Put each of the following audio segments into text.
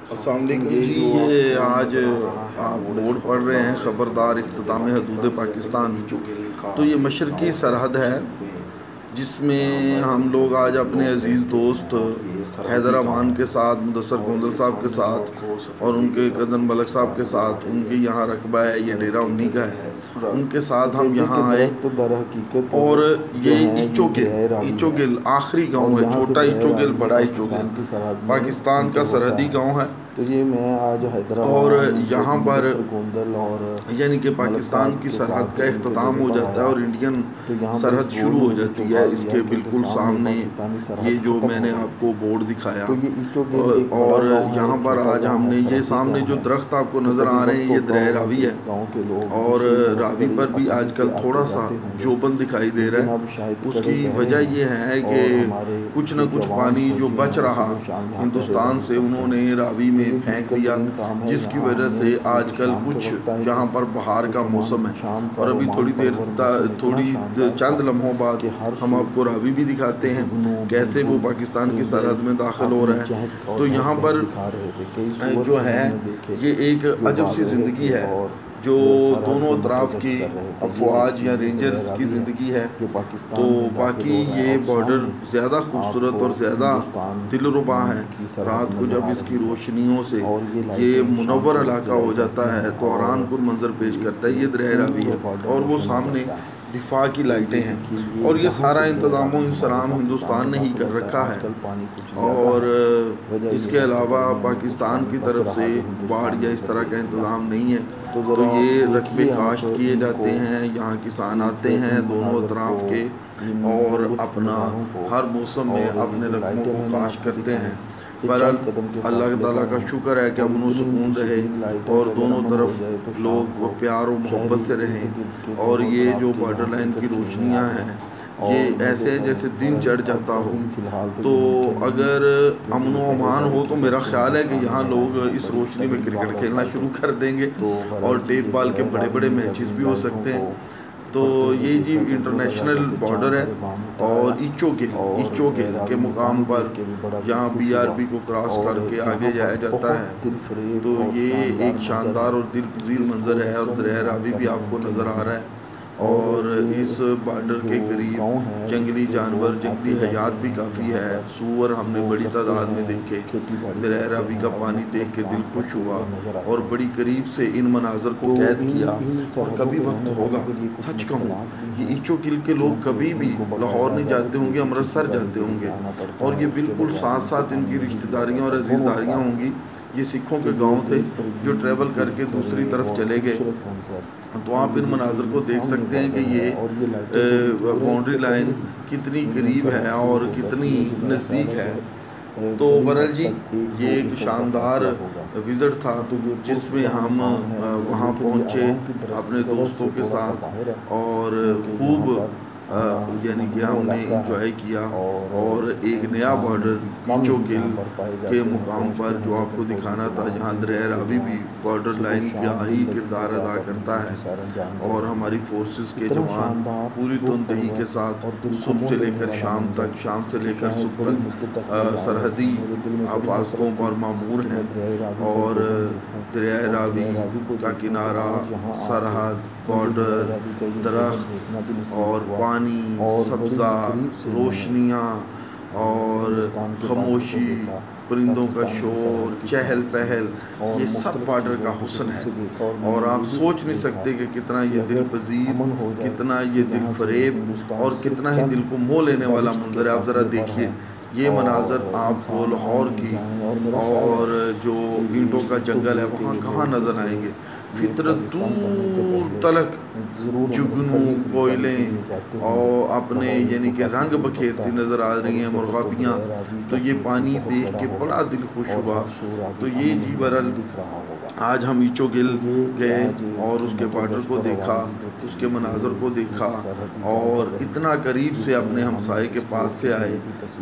السلام علیکم جی، یہ آج آپ بورڈ پڑھ رہے ہیں خبردار اختتام حدود پاکستان، تو یہ مشرقی سرحد ہے جس میں ہم لوگ آج اپنے عزیز دوست حیدر امان کے ساتھ، مدثر گوندل صاحب کے ساتھ اور ان کے کزن ملک صاحب کے ساتھ، ان کے یہاں رقبہ ہے، یہ ڈیرہ انی کا ہے، ان کے ساتھ ہم یہاں آئے اور یہ ایچو گل آخری گاؤں ہے، چھوٹا ایچو گل بڑا ایچو گل پاکستان کا سرحدی گاؤں ہے، تو یہ میں آج اور حیدرآباد یہاں پر گوندل اور یعنی کہ پاکستان کی سرحد کا اختتام ہو جاتا ہے اور انڈین سرحد شروع ہو جاتی ہے۔ اس کے بالکل سامنے یہ جو میں نے آپ کو بورڈ دکھایا، اور یہاں پر آج ہم نے یہ سامنے جو درخت آپ کو نظر آ رہے ہیں، یہ درہ راوی ہے، اور راوی پر بھی آج کل تھوڑا سا جوبن دکھائی دے رہا ہے۔ اس کی وجہ یہ ہے کہ کچھ نہ کچھ پانی جو بچ رہا ہندوستان سے انہوں نے راوی میں پھینک دیا، جس کی وجہ سے آج کل کچھ یہاں پر بہار کا موسم ہے، اور ابھی تھوڑی چند لمحوں بعد ہم آپ کو راوی بھی دکھاتے ہیں کیسے وہ پاکستان کی سرحد میں داخل ہو رہا ہے۔ تو یہاں پر جو ہے یہ ایک عجب سی زندگی ہے جو دونوں اطراف کی افواج یا رینجرز کی زندگی ہے۔ تو باقی یہ بارڈر زیادہ خوبصورت اور زیادہ دلربا ہے، رات کو جب اس کی روشنیوں سے یہ منور علاقہ ہو جاتا ہے تو حیران کن منظر پیش کرتا ہے۔ یہ درہ راوی ہے اور وہ سامنے دفاع کی لائٹیں ہیں، اور یہ سارا انتظام و انصرام ہندوستان نے ہی کر رکھا ہے، اور اس کے علاوہ پاکستان کی طرف سے باڑ یا اس طرح کا انتظام نہیں ہے۔ تو یہ رقبے کاشت کیے جاتے ہیں، یہاں کسان آتے ہیں دونوں اطراف کے اور اپنا ہر موسم میں اپنے رقبوں کو کاشت کرتے ہیں۔ بہرحال اللہ تعالیٰ کا شکر ہے کہ امن و سکون رہے اور دونوں طرف لوگ پیار و محبت سے رہیں، اور یہ جو بارڈر لائن کی روشنیاں ہیں یہ ایسے جیسے دن چڑھ جاتا ہو۔ تو اگر امن و امان ہو تو میرا خیال ہے کہ یہاں لوگ اس روشنی میں کرکٹ کھیلنا شروع کر دیں گے، اور ٹیپ بال کے بڑے بڑے میچز بھی ہو سکتے ہیں۔ تو یہ جی انٹرنیشنل بارڈر ہے، اور ایچو گل کے مقام پر یہاں بی آر پی کو کراس کر کے آگے جایا جاتا ہے۔ تو یہ ایک شاندار اور دل پذیر منظر ہے، اور درہ راوی بھی آپ کو نظر آ رہا ہے، اور اس بارڈر کے قریب جنگلی جانور، جنگلی حیات بھی کافی ہے، سور ہم نے بڑی تعداد میں دیکھے۔ درہ راوی کا پانی دیکھ کے دل خوش ہوا اور بڑی قریب سے ان مناظر کو قید کیا، اور کبھی وقت ہوگا سچ کہوں یہ ایچو گل کے لوگ کبھی بھی لاہور نہیں جاتے ہوں گے، امرتسر جاتے ہوں گے، اور یہ بالکل ساتھ ساتھ ان کی رشتہ داریاں اور عزیز داریاں ہوں گی۔ یہ سکھوں کے گاؤں تھے جو ٹریول کر کے دوسری طرف چلے گئے۔ تو آپ ان مناظر کو دیکھ سکتے ہیں کہ یہ باؤنڈری لائن کتنی قریب ہے اور کتنی نزدیک ہے۔ تو بہرحال جی یہ ایک شاندار وزٹ تھا جس میں ہم وہاں پہنچے اپنے دوستوں کے ساتھ، اور خوب یعنی کہ ہم نے انجوائے کیا، اور ایک نیا بارڈر ایچو گل کے مقام پر جو آپ کو دکھانا تھا، جہاں درہ راوی بھی بارڈر لائن کا ہی کردار ادا کرتا ہے، اور ہماری فورسز کے جوان پوری تندہی کے ساتھ صبح سے لے کر شام تک، شام سے لے کر صبح تک سرحدی حفاظتوں پر مامور ہیں، اور درہ راوی کا کنارہ، سرحد، بارڈر، درخت اور پانی، سبزہ، روشنیاں اور خاموشی، پرندوں کا شور، چہل پہل، یہ سب بارڈر کا حسن ہے، اور آپ سوچ نہیں سکتے کہ کتنا یہ دل پذیر، کتنا یہ دل فریب اور کتنا ہی دل کو موہ لینے والا منظر ہے۔ آپ ذرا دیکھیے یہ مناظر آپ کو لاہور کی اور جو اینٹوں کا جنگل ہے وہاں کہاں نظر آئیں گے۔ فطرت دور تلک جگنوں، کوئلیں اور اپنے یعنی کہ رنگ بکھیرتی نظر آ رہی ہیں، مرغابیاں۔ تو یہ پانی دیکھ کے بڑا دل خوش ہوا۔ تو یہ جی بہرحال آج ہم ایچو گل گئے اور اس کے بارڈر کو دیکھا، اس کے مناظر کو دیکھا، اور اتنا قریب سے اپنے ہمسائے کے پاس سے آئے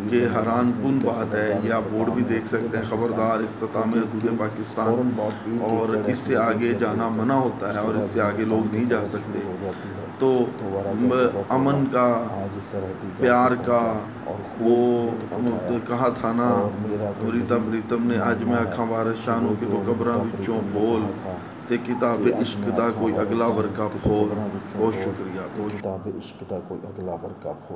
کہ حیران کن بات ہے۔ یہ آپ بورڈ بھی دیکھ سکتے کہتے ہیں خبردار اختتام حدود پاکستان، اور اس سے آگے جانا منع ہوتا ہے اور اس سے آگے لوگ نہیں جا سکتے. تو امن کا، پیار کا وہ کہا تھا نا ریتا پریتم نے، اج میں آکھاں وارث شاہ نوں کہ تو قبراں وچوں بول تے کتاب عشق دا کوئی اگلا ورقہ پھول. بہت شکریہ. کتاب عشق دا کوئی اگلا ورقہ پھول.